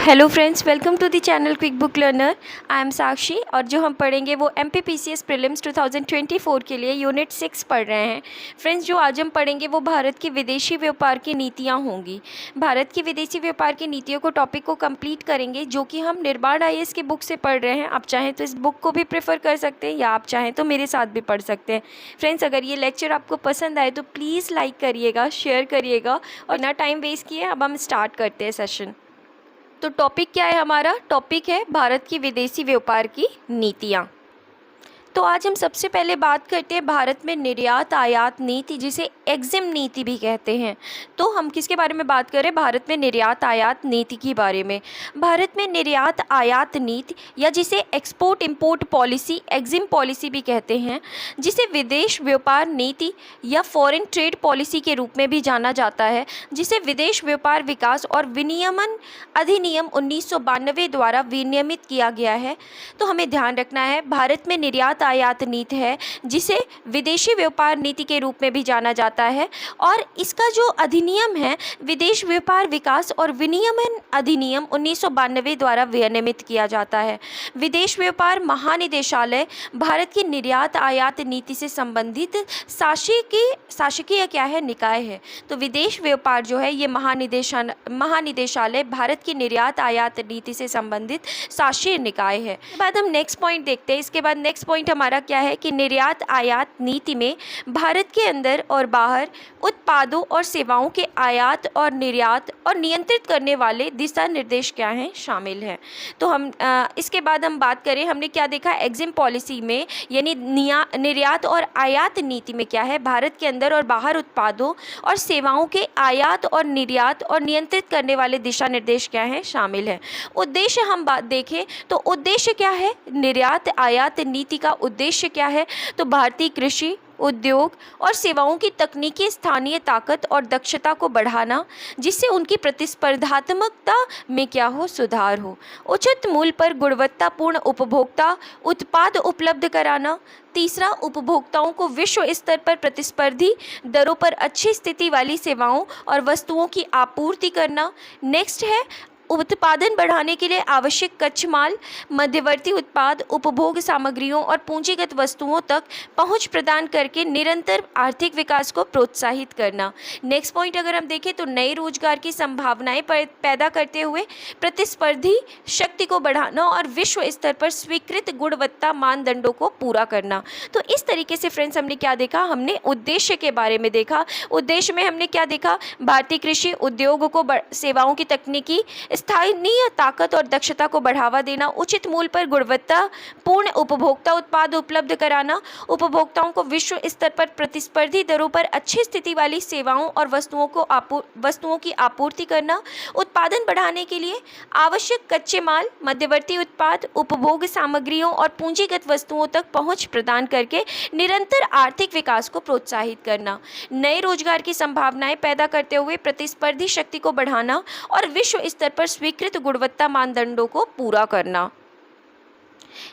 Hello friends, welcome to the channel quick book learner. I am Sakshi और जो हम पढ़ेंगे वो MPPCS प्रीलिम्स 2024 के लिए यूनिट 6 पढ़ रहे हैं। फ्रेंड्स, जो आज हम पढ़ेंगे वो भारत की विदेशी व्यापार की नीतियाँ होंगी। भारत की विदेशी व्यापार की नीतियों को टॉपिक को कंप्लीट करेंगे, जो कि हम निर्बाण IAS की बुक से पढ़ रहे हैं। आप चाहें तो इस बुक को भी प्रेफर कर सकते हैं या आप चाहें तो मेरे साथ भी पढ़ सकते हैं। फ्रेंड्स, अगर ये लेक्चर आपको पसंद आए तो प्लीज़ लाइक करिएगा, शेयर करिएगा और ना टाइम वेस्ट किए अब हम स्टार्ट करते हैं सेशन। तो टॉपिक क्या है हमारा? टॉपिक है भारत की विदेशी व्यापार की नीतियाँ। तो आज हम सबसे पहले बात करते हैं भारत में निर्यात आयात नीति, जिसे एग्जिम नीति भी कहते हैं। तो हम किसके बारे में बात करें? भारत में निर्यात आयात नीति के बारे में। भारत में निर्यात आयात नीति या जिसे export import policy, EXIM policy भी कहते हैं, जिसे विदेश व्यापार नीति या फॉरेन ट्रेड पॉलिसी के रूप में भी जाना जाता है, जिसे विदेश व्यापार विकास और विनियमन अधिनियम 1992 द्वारा विनियमित किया गया है। तो हमें ध्यान रखना है, भारत में निर्यात आयात नीति है जिसे विदेशी व्यापार नीति के रूप में भी जाना जाता है, और इसका जो अधिनियम है विदेश व्यापार विकास और विनियमन अधिनियम 1992 द्वारा विनियमित किया जाता है। विदेश व्यापार महानिदेशालय भारत की निर्यात आयात नीति से संबंधित शासकीय क्या है? निकाय है। तो विदेश व्यापार जो है ये महानिदेशालय भारत की निर्यात आयात नीति से संबंधित शासकीय निकाय है। इसके बाद हम नेक्स्ट पॉइंट देखते हैं। इसके बाद नेक्स्ट पॉइंट हमारा क्या है कि निर्यात आयात नीति में भारत के अंदर और बाहर उत्पादों और सेवाओं के आयात और निर्यात और नियंत्रित करने वाले दिशा निर्देश क्या हैं? शामिल हैं। तो हम इसके बाद हम बात करें, हमने क्या देखा एग्जिम पॉलिसी में, यानी निर्यात और आयात नीति में क्या है? भारत के अंदर और बाहर उत्पादों और सेवाओं के आयात और निर्यात और नियंत्रित करने वाले दिशा निर्देश क्या हैं? शामिल हैं। उद्देश्य हम बात देखें तो उद्देश्य क्या है? निर्यात आयात नीति का उद्देश्य क्या है? तो भारतीय कृषि उद्योग और सेवाओं की तकनीकी स्थानीय ताकत और दक्षता को बढ़ाना, जिससे उनकी प्रतिस्पर्धात्मकता में क्या हो? सुधार हो। उचित मूल्य पर गुणवत्तापूर्ण उपभोक्ता उत्पाद उपलब्ध कराना। तीसरा, उपभोक्ताओं को विश्व स्तर पर प्रतिस्पर्धी दरों पर अच्छी स्थिति वाली सेवाओं और वस्तुओं की आपूर्ति करना। नेक्स्ट है उत्पादन बढ़ाने के लिए आवश्यक कच्चे माल, मध्यवर्ती उत्पाद, उपभोग सामग्रियों और पूंजीगत वस्तुओं तक पहुंच प्रदान करके निरंतर आर्थिक विकास को प्रोत्साहित करना। नेक्स्ट पॉइंट अगर हम देखें तो नए रोजगार की संभावनाएं पैदा करते हुए प्रतिस्पर्धी शक्ति को बढ़ाना और विश्व स्तर पर स्वीकृत गुणवत्ता मानदंडों को पूरा करना। तो इस तरीके से फ्रेंड्स हमने क्या देखा? हमने उद्देश्य के बारे में देखा। उद्देश्य में हमने क्या देखा? भारतीय कृषि उद्योग को सेवाओं की तकनीकी स्थानीय ताकत और दक्षता को बढ़ावा देना, उचित मूल्य पर गुणवत्तापूर्ण उपभोक्ता उत्पाद उपलब्ध कराना, उपभोक्ताओं को विश्व स्तर पर प्रतिस्पर्धी दरों पर अच्छी स्थिति वाली सेवाओं और वस्तुओं की आपूर्ति करना, उत्पादन बढ़ाने के लिए आवश्यक कच्चे माल, मध्यवर्ती उत्पाद, उपभोग सामग्रियों और पूंजीगत वस्तुओं तक पहुंच प्रदान करके निरंतर आर्थिक विकास को प्रोत्साहित करना, नए रोजगार की संभावनाएं पैदा करते हुए प्रतिस्पर्धी शक्ति को बढ़ाना और विश्व स्तर पर स्वीकृत गुणवत्ता मानदंडों को पूरा करना।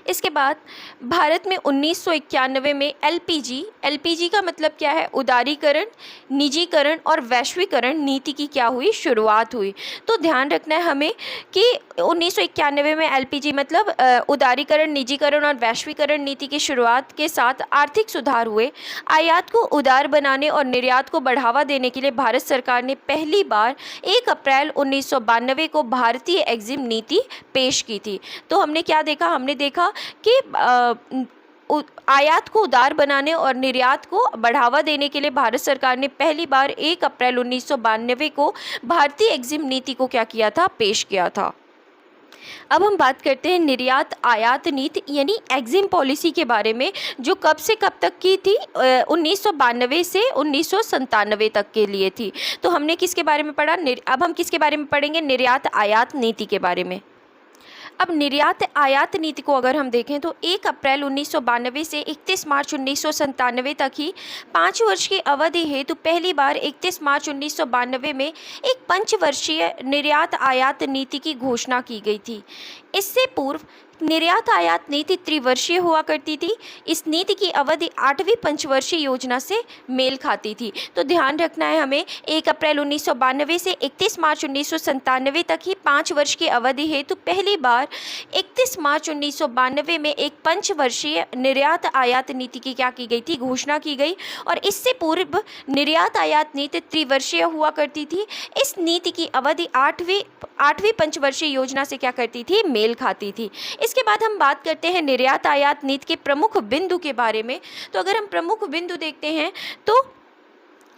इसके बाद भारत में 1991 में एलपीजी का मतलब क्या है? उदारीकरण, निजीकरण और वैश्वीकरण नीति की क्या हुई? शुरुआत हुई। तो ध्यान रखना है हमें कि 1991 में एलपीजी मतलब उदारीकरण, निजीकरण और वैश्वीकरण नीति की शुरुआत के साथ आर्थिक सुधार हुए। आयात को उदार बनाने और निर्यात को बढ़ावा देने के लिए भारत सरकार ने पहली बार 1 अप्रैल 1992 को भारतीय एग्जिम नीति पेश की थी। तो हमने क्या देखा? हमने देखा कि आयात को उदार बनाने और निर्यात को बढ़ावा देने के लिए भारत सरकार ने पहली बार 1 अप्रैल 1992 को भारतीय एग्जिम नीति को क्या किया था? पेश किया था। अब हम बात करते हैं निर्यात आयात नीति यानी एग्जिम पॉलिसी के बारे में, जो कब से कब तक की थी? 1992 से 1997 तक के लिए थी। तो हमने किसके बारे में पढ़ा? अब हम किसके बारे में पढ़ेंगे? निर्यात आयात नीति के बारे में। अब निर्यात आयात नीति को अगर हम देखें तो 1 अप्रैल 1992 से 31 मार्च 1997 तक ही 5 वर्ष की अवधि हेतु पहली बार 31 मार्च 1992 में एक पंचवर्षीय निर्यात आयात नीति की घोषणा की गई थी। इससे पूर्व निर्यात आयात नीति त्रिवर्षीय हुआ करती थी। इस नीति की अवधि 8वीं पंचवर्षीय योजना से मेल खाती थी। तो ध्यान रखना है हमें, 1 अप्रैल 1992 से 31 मार्च 1997 तक ही 5 वर्ष की अवधि है। तो पहली बार 31 मार्च 1992 में एक पंचवर्षीय निर्यात आयात नीति की क्या की गई थी, घोषणा की गई। और इससे पूर्व निर्यात आयात नीति त्रिवर्षीय हुआ करती थी। इस नीति की अवधि 8वीं पंचवर्षीय योजना से क्या करती थी, मेल खाती थी। इसके बाद हम बात करते हैं निर्यात आयात नीति के प्रमुख बिंदु के बारे में। तो अगर हम प्रमुख बिंदु देखते हैं तो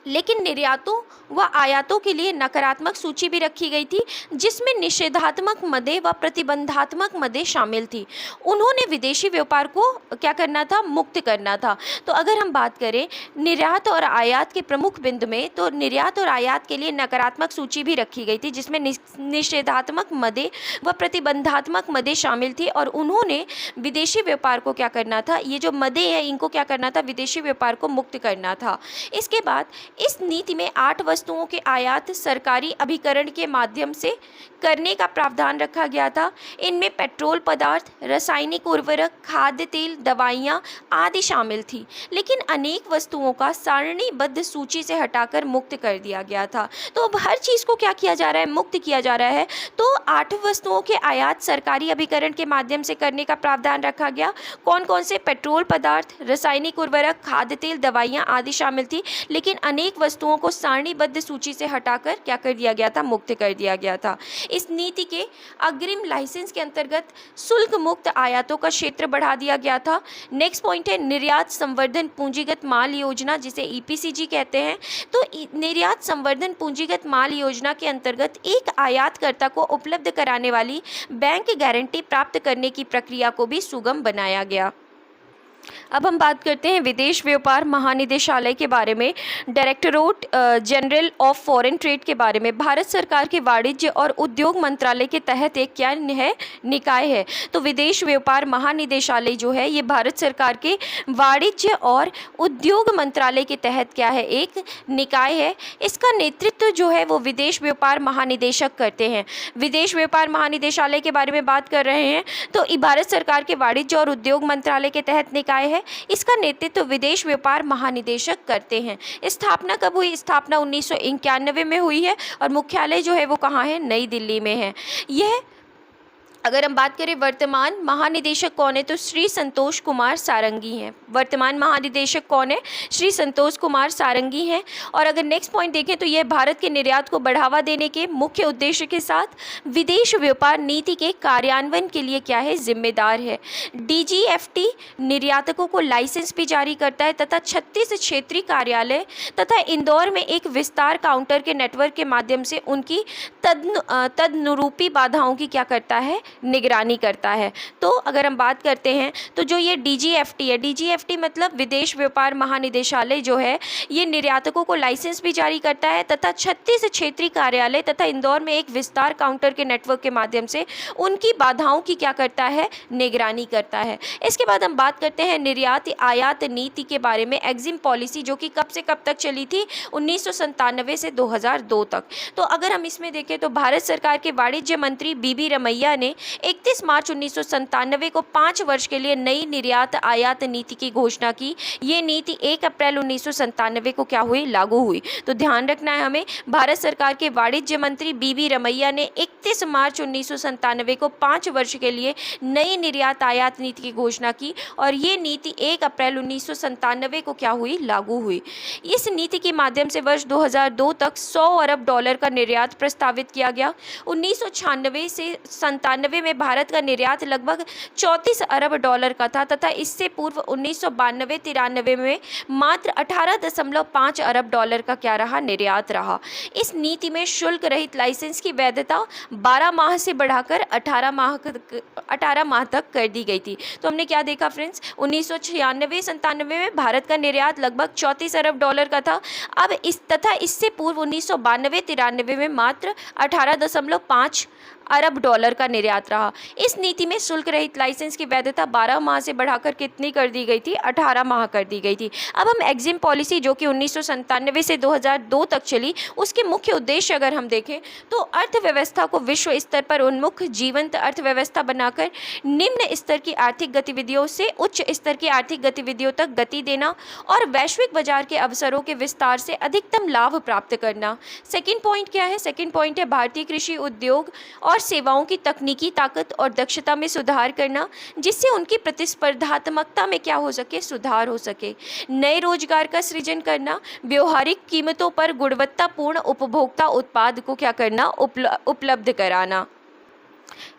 लेकिन निर्यातों व आयातों के लिए नकारात्मक सूची भी रखी गई थी, जिसमें निषेधात्मक मदें व प्रतिबंधात्मक मदें शामिल थी। उन्होंने विदेशी व्यापार को क्या करना था, मुक्त करना था। तो अगर हम बात करें निर्यात और आयात के प्रमुख बिंदु में, तो निर्यात और आयात के लिए नकारात्मक सूची भी रखी गई थी, जिसमें निषेधात्मक मदें व प्रतिबंधात्मक मदें शामिल थी। और उन्होंने विदेशी व्यापार को क्या करना था, ये जो मदें हैं इनको क्या करना था, विदेशी व्यापार को मुक्त करना था। इसके बाद इस नीति में 8 वस्तुओं के आयात सरकारी अभिकरण के माध्यम से करने का प्रावधान रखा गया था। इनमें पेट्रोल पदार्थ, रासायनिक उर्वरक, खाद्य तेल, दवाइयाँ आदि शामिल थी। लेकिन अनेक वस्तुओं का सारणीबद्ध सूची से हटाकर मुक्त कर दिया गया था। तो अब हर चीज़ को क्या किया जा रहा है, मुक्त किया जा रहा है। तो 8 वस्तुओं के आयात सरकारी अभिकरण के माध्यम से करने का प्रावधान रखा गया। कौन कौन से, पेट्रोल पदार्थ, रासायनिक उर्वरक, खाद्य तेल, दवाइयाँ आदि शामिल थी। लेकिन अनेक वस्तुओं को सारणीबद्ध सूची से हटाकर क्या कर दिया गया था, मुक्त कर दिया गया था। इस नीति के अग्रिम लाइसेंस के अंतर्गत शुल्क मुक्त आयातों का क्षेत्र बढ़ा दिया गया था। नेक्स्ट पॉइंट है निर्यात संवर्धन पूंजीगत माल योजना, जिसे ईपीसीजी कहते हैं। तो निर्यात संवर्धन पूंजीगत माल योजना के अंतर्गत एक आयातकर्ता को उपलब्ध कराने वाली बैंक गारंटी प्राप्त करने की प्रक्रिया को भी सुगम बनाया गया। अब हम बात करते हैं विदेश व्यापार महानिदेशालय के बारे में, directorate general of foreign trade के बारे में। भारत सरकार के वाणिज्य और उद्योग मंत्रालय के तहत एक क्या है, निकाय है। तो विदेश व्यापार महानिदेशालय जो है ये भारत सरकार के वाणिज्य और उद्योग मंत्रालय के तहत क्या है, एक निकाय है। इसका नेतृत्व जो है वो विदेश व्यापार महानिदेशक करते हैं। विदेश व्यापार महानिदेशालय के बारे में बात कर रहे हैं तो भारत सरकार के वाणिज्य और उद्योग मंत्रालय के तहत निकाय है। इसका नेतृत्व विदेश व्यापार महानिदेशक करते हैं। स्थापना कब हुई, स्थापना 1991 में हुई है और मुख्यालय जो है वो कहाँ है, नई दिल्ली में है। यह अगर हम बात करें वर्तमान महानिदेशक कौन है, तो श्री संतोष कुमार सारंगी हैं। वर्तमान महानिदेशक कौन है, श्री संतोष कुमार सारंगी हैं। और अगर नेक्स्ट पॉइंट देखें तो यह भारत के निर्यात को बढ़ावा देने के मुख्य उद्देश्य के साथ विदेश व्यापार नीति के कार्यान्वयन के लिए क्या है, जिम्मेदार है। डीजीएफटी निर्यातकों को लाइसेंस भी जारी करता है तथा 36 क्षेत्रीय कार्यालय तथा इंदौर में एक विस्तार काउंटर के नेटवर्क के माध्यम से उनकी तदनुरूपी बाधाओं की क्या करता है, निगरानी करता है। तो अगर हम बात करते हैं तो जो ये डीजीएफटी है, डीजीएफटी मतलब विदेश व्यापार महानिदेशालय जो है ये निर्यातकों को लाइसेंस भी जारी करता है तथा 36 क्षेत्रीय कार्यालय तथा इंदौर में एक विस्तार काउंटर के नेटवर्क के माध्यम से उनकी बाधाओं की क्या करता है, निगरानी करता है। इसके बाद हम बात करते हैं निर्यात आयात नीति के बारे में, एग्जिम पॉलिसी, जो कि कब से कब तक चली थी, 1997 से 2002 तक। तो अगर हम इसमें देखें तो भारत सरकार के वाणिज्य मंत्री बीबी रमैया ने 31 मार्च 1997 को 5 वर्ष के लिए नई निर्यात आयात नीति की घोषणा की। ये नीति 1 अप्रैल 1997 को क्या हुई, लागू हुई। तो ध्यान रखना है हमें, भारत सरकार के वाणिज्य मंत्री बीबी रमैया ने 31 मार्च 1997 को 5 वर्ष के लिए नई निर्यात आयात नीति की घोषणा की और ये नीति 1 अप्रैल 1997 को क्या हुई, लागू हुई। इस नीति के माध्यम से वर्ष 2002 तक 100 अरब डॉलर का निर्यात प्रस्तावित किया गया। 1996 से 97 में भारत का निर्यात लगभग 34 अरब डॉलर का था तथा इससे पूर्व 1992-93 में मात्र 18.5 अरब डॉलर का क्या रहा, निर्यात रहा। इस नीति में शुल्क रहित लाइसेंस की वैधता 12 माह से बढ़ाकर 18 माह तक कर दी गई थी। तो हमने क्या देखा फ्रेंड्स, 1996-97 में भारत का निर्यात लगभग 34 अरब डॉलर का था। अब इससे पूर्व 1992-93 में मात्र 18.5 अरब डॉलर का निर्यात रहा। इस नीति में शुल्क रहित लाइसेंस की वैधता 12 माह से बढ़ाकर कितनी कर दी गई थी? 18 माह कर दी गई थी। अब हम एग्जिम पॉलिसी जो कि 1997 से 2002 तक चली, उसके मुख्य उद्देश्य अगर हम देखें तो अर्थव्यवस्था को विश्व स्तर पर उन्मुख जीवंत अर्थव्यवस्था बनाकर निम्न स्तर की आर्थिक गतिविधियों से उच्च स्तर की आर्थिक गतिविधियों तक गति देना और वैश्विक बाजार के अवसरों के विस्तार से अधिकतम लाभ प्राप्त करना। सेकंड पॉइंट क्या है? सेकंड पॉइंट है भारतीय कृषि उद्योग और सेवाओं की तकनीकी ताकत और दक्षता में सुधार करना, जिससे उनकी प्रतिस्पर्धात्मकता में क्या हो सके? सुधार हो सके। नए रोजगार का सृजन करना, व्यवहारिक कीमतों पर गुणवत्तापूर्ण उपभोक्ता उत्पाद को क्या करना? उपलब्ध कराना।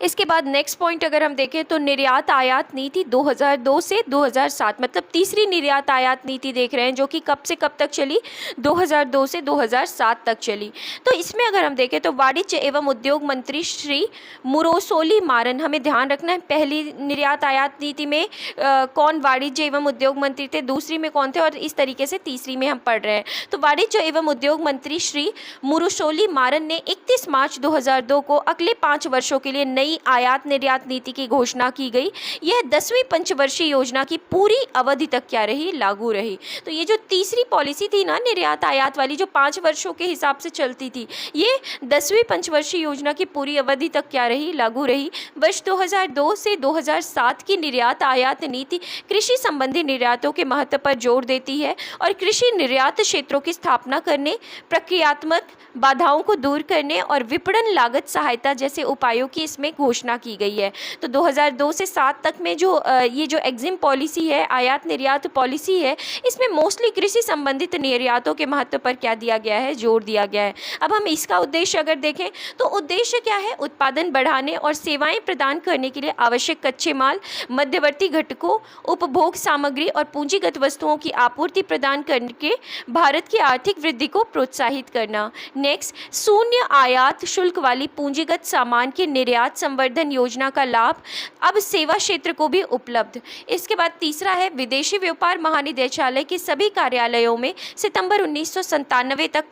इसके बाद नेक्स्ट पॉइंट अगर हम देखें तो निर्यात आयात नीति 2002 से 2007, मतलब तीसरी निर्यात आयात नीति देख रहे हैं, जो कि कब से कब तक चली? 2002 से 2007 तक चली। तो इसमें अगर हम देखें तो वाणिज्य एवं उद्योग मंत्री श्री मुरोसोली मारन, हमें ध्यान रखना है पहली निर्यात आयात नीति में कौन वाणिज्य एवं उद्योग मंत्री थे, दूसरी में कौन थे, और इस तरीके से तीसरी में हम पढ़ रहे हैं। तो वाणिज्य एवं उद्योग मंत्री श्री मुरोसोली मारन ने 31 मार्च 2002 को अगले 5 वर्षों के लिए नई आयात निर्यात नीति की घोषणा की गई। यह 10वीं पंचवर्षीय योजना की पूरी अवधि तक क्या रही? लागू रही। तो ये जो तीसरी पॉलिसी थी ना निर्यात आयात वाली, जो 5 वर्षों के हिसाब से चलती थी, ये 10वीं पंचवर्षीय योजना की पूरी अवधि तक क्या रही? लागू रही। वर्ष 2002 से 2007 की निर्यात आयात नीति कृषि संबंधी निर्यातों के महत्व पर जोर देती है और कृषि निर्यात क्षेत्रों की स्थापना करने, प्रक्रियात्मक बाधाओं को दूर करने और विपणन लागत सहायता जैसे उपायों की इसमें घोषणा की गई है। तो 2002 से 7 तक में जो ये जो एग्जिम पॉलिसी है, आयात निर्यात पॉलिसी है, इसमें मोस्टली कृषि संबंधित निर्यातों के महत्व पर क्या दिया गया है? जोर दिया गया है। अब हम इसका उद्देश्य अगर देखें तो उद्देश्य क्या है? उत्पादन बढ़ाने और सेवाएं प्रदान करने के लिए आवश्यक कच्चे माल, मध्यवर्ती घटकों, उपभोग सामग्री और पूंजीगत वस्तुओं की आपूर्ति प्रदान करके भारत की आर्थिक वृद्धि को प्रोत्साहित करना। नेक्स्ट, शून्य आयात शुल्क वाली पूंजीगत सामान के निर्यात संवर्धन योजना का लाभ अब सेवा क्षेत्र को भी उपलब्ध। इसके बाद तीसरा है विदेशी व्यापार महानिदेशालय के सभी कार्यालयों में सितंबर 1997 तक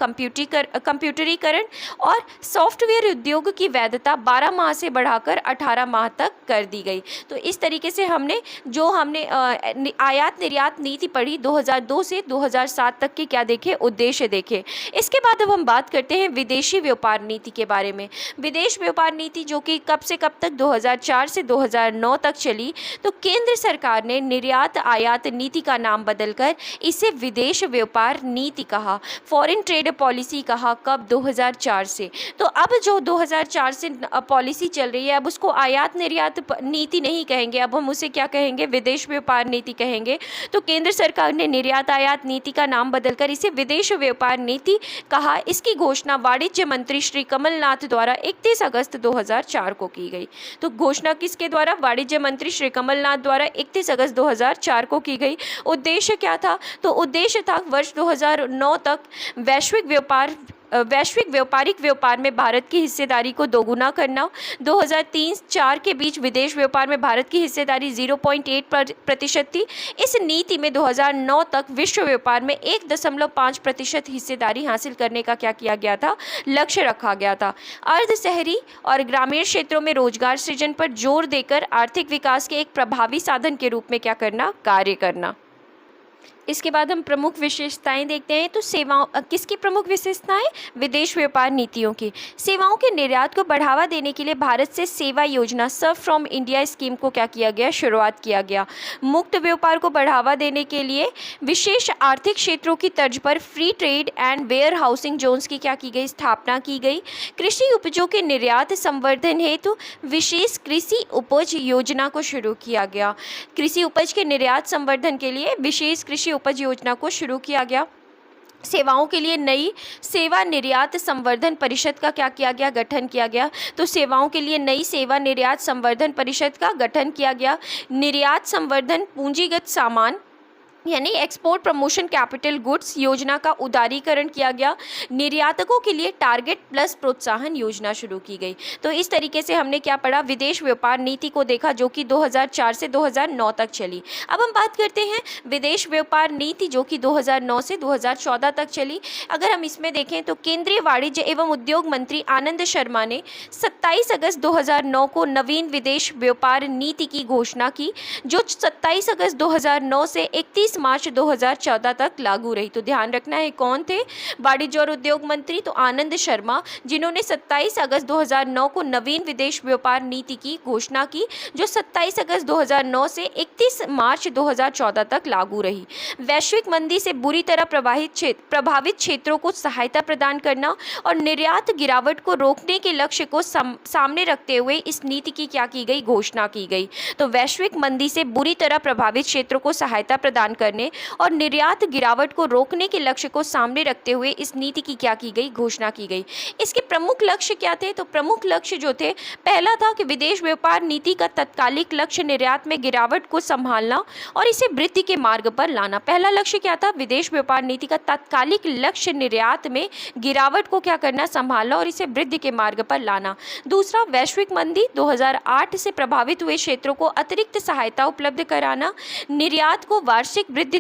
कंप्यूटरीकरण और सॉफ्टवेयर उद्योग की वैधता 12 माह से बढ़ाकर 18 माह तक कर दी गई। तो इस तरीके से हमने आयात निर्यात नीति पढ़ी 2002 से 2007 तक के क्या देखे? उद्देश्य देखे। इसके बाद अब हम बात करते हैं विदेशी व्यापार नीति के बारे में। विदेश व्यापार नीति जो कि कब से कब तक? 2004 से 2009 तक चली। तो केंद्र सरकार ने निर्यात आयात नीति का नाम बदलकर इसे विदेश व्यापार नीति कहा, फॉरेन ट्रेड पॉलिसी कहा। कब? 2004 से। तो अब जो 2004 से पॉलिसी चल रही है, अब उसको आयात निर्यात नीति नहीं कहेंगे, अब हम उसे क्या कहेंगे? विदेश व्यापार नीति कहेंगे। तो केंद्र सरकार ने निर्यात आयात नीति का नाम बदलकर इसे विदेश व्यापार नीति कहा। इसकी घोषणा वाणिज्य मंत्री श्री कमलनाथ द्वारा 31 अगस्त 2004 को की गई। तो घोषणा किसके द्वारा? वाणिज्य मंत्री श्री कमलनाथ द्वारा 31 अगस्त 2004 को की गई। उद्देश्य क्या था? तो उद्देश्य था वर्ष 2009 तक वैश्विक व्यापारिक व्यापार में भारत की हिस्सेदारी को दोगुना करना। 2003-04 के बीच विदेश व्यापार में भारत की हिस्सेदारी 0.8% थी। इस नीति में 2009 तक विश्व व्यापार में 1.5% हिस्सेदारी हासिल करने का क्या किया गया था? लक्ष्य रखा गया था। अर्ध शहरी और ग्रामीण क्षेत्रों में रोजगार सृजन पर जोर देकर आर्थिक विकास के एक प्रभावी साधन के रूप में क्या करना? कार्य करना। इसके बाद हम प्रमुख विशेषताएं देखते हैं। तो सेवाओं, किसकी प्रमुख विशेषताएं? विदेश व्यापार नीतियों की। सेवाओं के निर्यात को बढ़ावा देने के लिए भारत से सेवा योजना सर्व फ्रॉम इंडिया स्कीम को क्या किया गया? शुरुआत किया गया। मुक्त व्यापार को बढ़ावा देने के लिए विशेष आर्थिक क्षेत्रों की तर्ज पर free trade and warehousing zones की क्या की गई? स्थापना की गई। कृषि उपजों के निर्यात संवर्धन हेतु विशेष कृषि उपज योजना को शुरू किया गया। कृषि उपज के निर्यात संवर्धन के लिए विशेष कृषि उपज योजना को शुरू किया गया। सेवाओं के लिए नई सेवा निर्यात संवर्धन परिषद का क्या किया गया? गठन किया गया। तो सेवाओं के लिए नई सेवा निर्यात संवर्धन परिषद का गठन किया गया। निर्यात संवर्धन पूंजीगत सामान यानी एक्सपोर्ट प्रमोशन कैपिटल गुड्स योजना का उदारीकरण किया गया। निर्यातकों के लिए टारगेट प्लस प्रोत्साहन योजना शुरू की गई। तो इस तरीके से हमने क्या पढ़ा, विदेश व्यापार नीति को देखा जो कि 2004 से 2009 तक चली। अब हम बात करते हैं विदेश व्यापार नीति जो कि 2009 से 2014 तक चली। अगर हम इसमें देखें तो केंद्रीय वाणिज्य एवं उद्योग मंत्री आनंद शर्मा ने 27 अगस्त 2009 को नवीन विदेश व्यापार नीति की घोषणा की, जो 27 अगस्त 2009 से 31 मार्च 2014 तक लागू रही। तो ध्यान रखना है कौन थे, वाणिज्य और उद्योग मंत्री तो आनंद शर्मा, जिन्होंने 27 अगस्त 2009 को नवीन विदेश व्यापार नीति की घोषणा की, जो 27 अगस्त 2009 से 31 मार्च 2014 तक लागू रही। वैश्विक मंदी से बुरी तरह प्रभावित क्षेत्रों को सहायता प्रदान करना और निर्यात गिरावट को रोकने के लक्ष्य को सामने रखते हुए इस नीति की क्या की गई, घोषणा की गई। तो वैश्विक मंदी से बुरी तरह प्रभावित क्षेत्रों को सहायता प्रदान करने और निर्यात गिरावट को रोकने के लक्ष्य को सामने रखते हुए इस नीति की क्या की गई, घोषणा की गई। इसके प्रमुख लक्ष्य क्या थे, तो प्रमुख लक्ष्य जो थे, पहला था कि विदेश व्यापार नीति का तत्कालिक लक्ष्य निर्यात में गिरावट को संभालना और इसे वृद्धि के मार्ग पर लाना। पहला लक्ष्य क्या था, विदेश व्यापार नीति का तात्कालिक लक्ष्य निर्यात में गिरावट को क्या करना, संभालना और इसे वृद्धि के मार्ग पर लाना। दूसरा, वैश्विक मंदी 2008 से प्रभावित हुए क्षेत्रों को अतिरिक्त सहायता उपलब्ध कराना। निर्यात की वार्षिक वृद्धि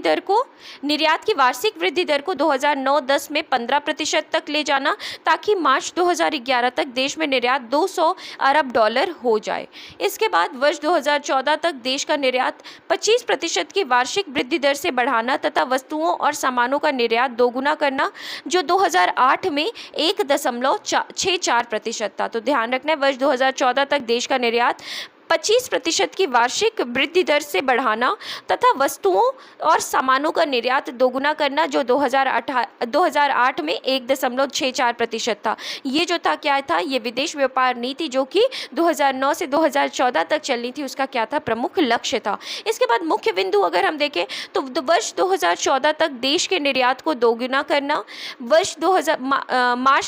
दर को 2009-10 में 15% तक ले जाना, ताकि मार्च 2011 तक देश में निर्यात 200 अरब डॉलर हो जाए। इसके बाद वर्ष 2014 तक देश का निर्यात 25% की वार्षिक वृद्धि दर से बढ़ाना तथा वस्तुओं और सामानों का निर्यात दोगुना करना, जो 2008 में 1.64% था। तो ध्यान रखना है, वर्ष 2014 तक देश का निर्यात 25% की वार्षिक वृद्धि दर से बढ़ाना तथा वस्तुओं और सामानों का निर्यात दोगुना करना, जो 2008 में 1.64% था। ये जो था क्या था, ये विदेश व्यापार नीति जो कि 2009 से 2014 तक चलनी थी, उसका क्या था, प्रमुख लक्ष्य था। इसके बाद मुख्य बिंदु अगर हम देखें तो वर्ष 2014 तक देश के निर्यात को दोगुना करना, मार्च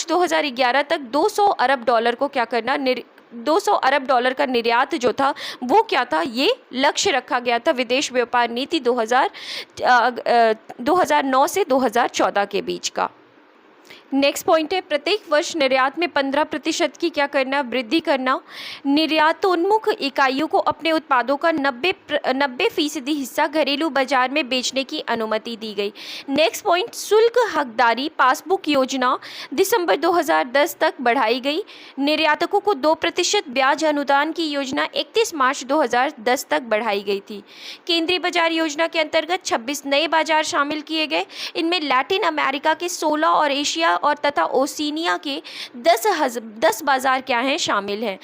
2011 तक 200 अरब डॉलर को क्या करना, 200 अरब डॉलर का निर्यात जो था वो क्या था, ये लक्ष्य रखा गया था विदेश व्यापार नीति 2009 से 2014 के बीच का। नेक्स्ट पॉइंट है, प्रत्येक वर्ष निर्यात में 15% की क्या करना, वृद्धि करना। निर्यातोन्मुख इकाइयों को अपने उत्पादों का 90% हिस्सा घरेलू बाजार में बेचने की अनुमति दी गई। नेक्स्ट पॉइंट, शुल्क हकदारी पासबुक योजना दिसंबर 2010 तक बढ़ाई गई। निर्यातकों को 2% ब्याज अनुदान की योजना 31 मार्च 2010 तक बढ़ाई गई थी। केंद्रीय बाजार योजना के अंतर्गत 26 नए बाजार शामिल किए गए। इनमें लैटिन अमेरिका के 16 और एशिया और तथा ओशिनिया के 10 बाजार क्या हैं, शामिल हैं।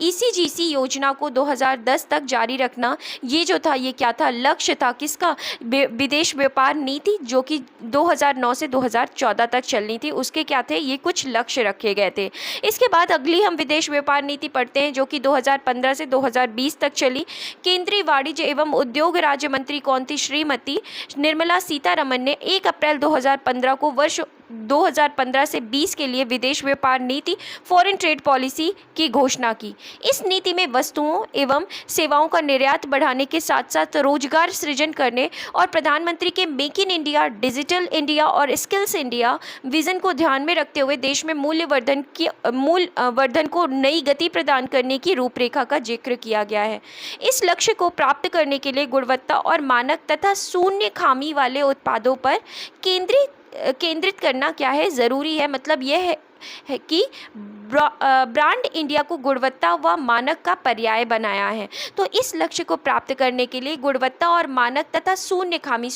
ECGC योजना को 2010 तक जारी रखना, ये जो था ये क्या था, लक्ष्य था किसका, विदेश व्यापार नीति जो कि 2009 से 2014 तक चलनी थी, उसके क्या थे, ये कुछ लक्ष्य रखे गए थे। इसके बाद अगली हम विदेश व्यापार नीति पढ़ते हैं जो कि 2015 से 2020 तक चली। केंद्रीय वाणिज्य एवं उद्योग राज्य मंत्री कौन थी, श्रीमती निर्मला सीतारमण ने 1 अप्रैल 2015 को वर्ष 2015 से 20 के लिए विदेश व्यापार नीति फॉरेन ट्रेड पॉलिसी की घोषणा की। इस नीति में वस्तुओं एवं सेवाओं का निर्यात बढ़ाने के साथ साथ रोजगार सृजन करने और प्रधानमंत्री के make in India, digital India और स्किल्स इंडिया विजन को ध्यान में रखते हुए देश में मूल्य वर्धन को नई गति प्रदान करने की रूपरेखा का जिक्र किया गया है। इस लक्ष्य को प्राप्त करने के लिए गुणवत्ता और मानक तथा शून्य खामी वाले उत्पादों पर केंद्रित करना क्या है, ज़रूरी है। मतलब यह है कि ब्रांड इंडिया को गुणवत्ता व मानक का पर्याय बनाया है। तो इस लक्ष्य को प्राप्त करने के लिए गुणवत्ता और मानक तथा शून्य खामी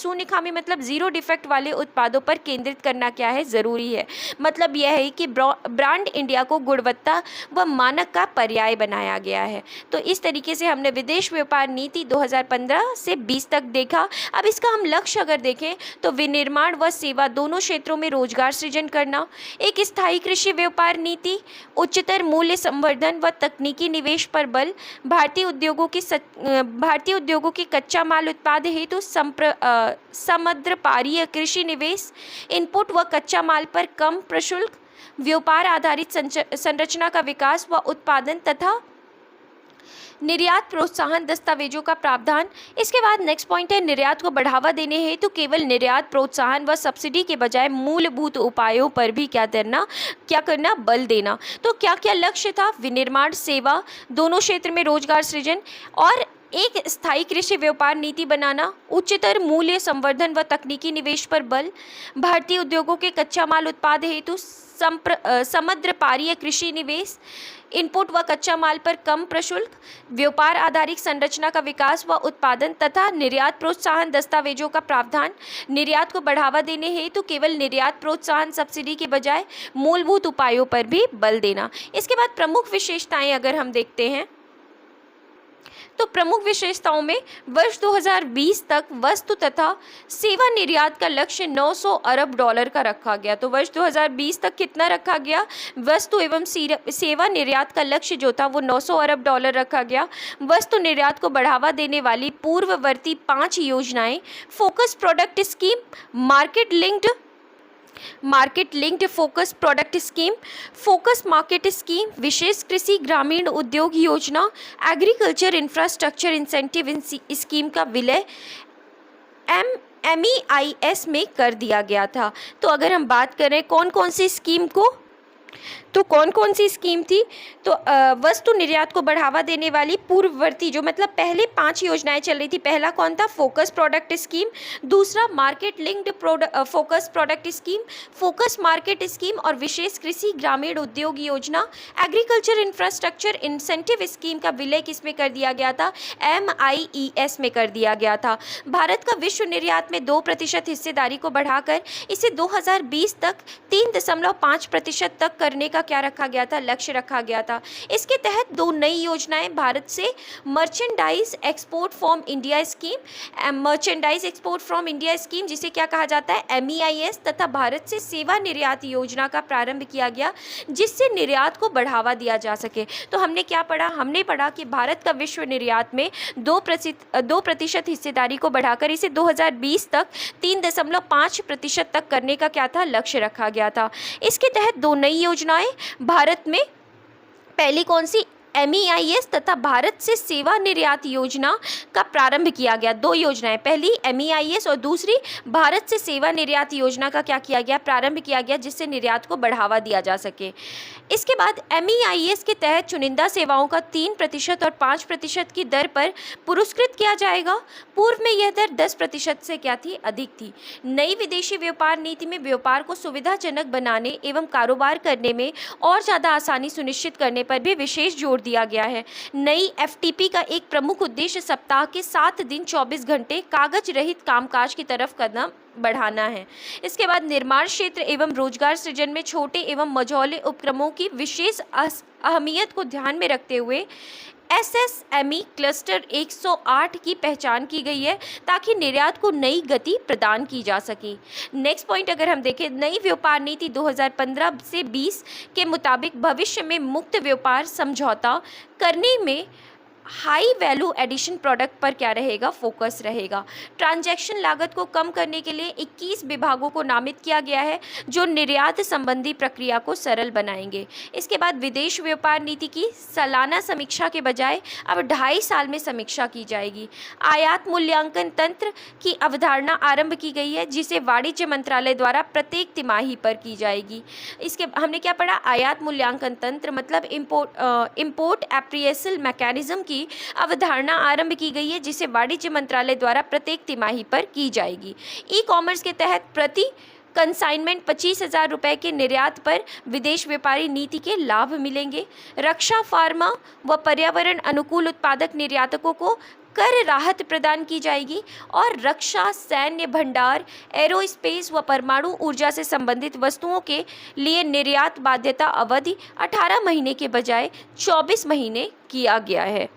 मतलब जीरो डिफेक्ट वाले उत्पादों पर केंद्रित करना क्या है, ज़रूरी है। मतलब यह है कि ब्रांड इंडिया को गुणवत्ता व मानक का पर्याय बनाया गया है। तो इस तरीके से हमने विदेश व्यापार नीति 2015 से 20 तक देखा। अब इसका हम लक्ष्य अगर देखें तो विनिर्माण व सेवा दोनों क्षेत्रों में रोजगार सृजन करना, एक स्थायी कृषि व्यापार नीति, उच्चतर मूल्य संवर्धन व तकनीकी निवेश पर बल, भारतीय उद्योगों की कच्चा माल उत्पाद हेतु समुद्रपारीय कृषि निवेश, इनपुट व कच्चा माल पर कम प्रशुल्क, व्यापार आधारित संरचना का विकास व उत्पादन तथा निर्यात प्रोत्साहन दस्तावेजों का प्रावधान। इसके बाद नेक्स्ट पॉइंट है निर्यात को बढ़ावा देने हेतु तो केवल निर्यात प्रोत्साहन व सब्सिडी के बजाय मूलभूत उपायों पर भी क्या करना बल देना। तो क्या क्या लक्ष्य था? विनिर्माण, सेवा दोनों क्षेत्र में रोजगार सृजन और एक स्थायी कृषि व्यापार नीति बनाना, उच्चतर मूल्य संवर्धन व तकनीकी निवेश पर बल, भारतीय उद्योगों के कच्चा माल उत्पाद हेतु समग्र पारीय कृषि निवेश, इनपुट व कच्चा माल पर कम प्रशुल्क, व्यापार आधारित संरचना का विकास व उत्पादन तथा निर्यात प्रोत्साहन दस्तावेजों का प्रावधान। निर्यात को बढ़ावा देने हेतु तो केवल निर्यात प्रोत्साहन सब्सिडी के बजाय मूलभूत उपायों पर भी बल देना। इसके बाद प्रमुख विशेषताएं अगर हम देखते हैं तो प्रमुख विशेषताओं में वर्ष 2020 तक वस्तु तथा सेवा निर्यात का लक्ष्य 900 अरब डॉलर का रखा गया। तो वर्ष 2020 तक कितना रखा गया? वस्तु एवं सेवा निर्यात का लक्ष्य जो था वो 900 अरब डॉलर रखा गया। वस्तु निर्यात को बढ़ावा देने वाली पूर्ववर्ती 5 योजनाएं focus product scheme, market linked focus product scheme, focus market scheme, विशेष कृषि ग्रामीण उद्योग योजना, एग्रीकल्चर इंफ्रास्ट्रक्चर इंसेंटिव स्कीम का विलय MEIS में कर दिया गया था। तो अगर हम बात करें कौन कौन सी स्कीम को, तो कौन कौन सी स्कीम थी? तो वस्तु निर्यात को बढ़ावा देने वाली पूर्ववर्ती जो मतलब पहले 5 योजनाएं चल रही थी। पहला कौन था? फोकस प्रोडक्ट स्कीम, दूसरा market linked focus product scheme, focus market scheme और विशेष कृषि ग्रामीण उद्योग योजना, एग्रीकल्चर इंफ्रास्ट्रक्चर इंसेंटिव स्कीम का विलय किसमें कर दिया गया था? MIES में कर दिया गया था। भारत का विश्व निर्यात में 2% हिस्सेदारी को बढ़ाकर इसे 2020 तक 3.5% तक करने का क्या रखा गया था? लक्ष्य रखा गया था। इसके तहत 2 नई योजनाएं भारत से merchandise export from India scheme, जिसे क्या कहा जाता है? MEIS, तथा भारत से सेवा निर्यात योजना का प्रारंभ किया गया जिससे निर्यात को बढ़ावा दिया जा सके। तो हमने क्या पढ़ा? हमने पढ़ा कि भारत का विश्व निर्यात में 2% हिस्सेदारी को बढ़ाकर इसे 2020 तक 3.5% तक करने का क्या था? लक्ष्य रखा गया था। इसके तहत 2 नई योजनाएं भारत में, पहली कौन सी? MEIS तथा भारत से सेवा निर्यात योजना का प्रारंभ किया गया। 2 योजनाएं, पहली MEIS और दूसरी भारत से सेवा निर्यात योजना का क्या किया गया? प्रारंभ किया गया जिससे निर्यात को बढ़ावा दिया जा सके। इसके बाद MEIS के तहत चुनिंदा सेवाओं का 3% और 5% की दर पर पुरस्कृत किया जाएगा। पूर्व में यह दर 10% से क्या थी? अधिक थी। नई विदेशी व्यापार नीति में व्यापार को सुविधाजनक बनाने एवं कारोबार करने में और ज़्यादा आसानी सुनिश्चित करने पर भी विशेष जोर दिया गया है। नई FTP का एक प्रमुख उद्देश्य सप्ताह के 7 दिन 24 घंटे कागज रहित कामकाज की तरफ कदम बढ़ाना है। इसके बाद निर्माण क्षेत्र एवं रोजगार सृजन में छोटे एवं मझौले उपक्रमों की विशेष अहमियत को ध्यान में रखते हुए SSME क्लस्टर 108 की पहचान की गई है ताकि निर्यात को नई गति प्रदान की जा सके। नेक्स्ट पॉइंट अगर हम देखें, नई व्यापार नीति 2015 से 20 के मुताबिक भविष्य में मुक्त व्यापार समझौता करने में हाई वैल्यू एडिशन प्रोडक्ट पर क्या रहेगा? फोकस रहेगा। ट्रांजैक्शन लागत को कम करने के लिए 21 विभागों को नामित किया गया है जो निर्यात संबंधी प्रक्रिया को सरल बनाएंगे। इसके बाद विदेश व्यापार नीति की सालाना समीक्षा के बजाय अब 2.5 साल में समीक्षा की जाएगी। आयात मूल्यांकन तंत्र की अवधारणा आरंभ की गई है जिसे वाणिज्य मंत्रालय द्वारा प्रत्येक तिमाही पर की जाएगी। इसके हमने क्या पढ़ा? आयात मूल्यांकन तंत्र मतलब इम्पोर्ट एप्रिएसल मैकेनिज्म की अवधारणा आरंभ की गई है जिसे वाणिज्य मंत्रालय द्वारा प्रत्येक तिमाही पर की जाएगी। ई-कॉमर्स के तहत प्रति कंसाइनमेंट 25,000 रुपये के निर्यात पर विदेश व्यापारी नीति के लाभ मिलेंगे। रक्षा, फार्मा व पर्यावरण अनुकूल उत्पादक निर्यातकों को कर राहत प्रदान की जाएगी और रक्षा, सैन्य भंडार, एरोस्पेस व परमाणु ऊर्जा से संबंधित वस्तुओं के लिए निर्यात बाध्यता अवधि 18 महीने के बजाय 24 महीने किया गया है।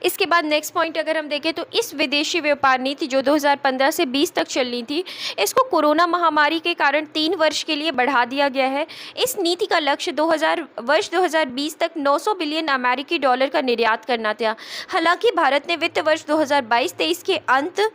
इसके बाद नेक्स्ट पॉइंट अगर हम देखें तो इस विदेशी व्यापार नीति जो 2015 से 20 तक चलनी थी, इसको कोरोना महामारी के कारण 3 वर्ष के लिए बढ़ा दिया गया है। इस नीति का लक्ष्य वर्ष 2020 तक 900 बिलियन अमेरिकी डॉलर का निर्यात करना था। हालांकि भारत ने वित्त वर्ष 2022-23 के अंत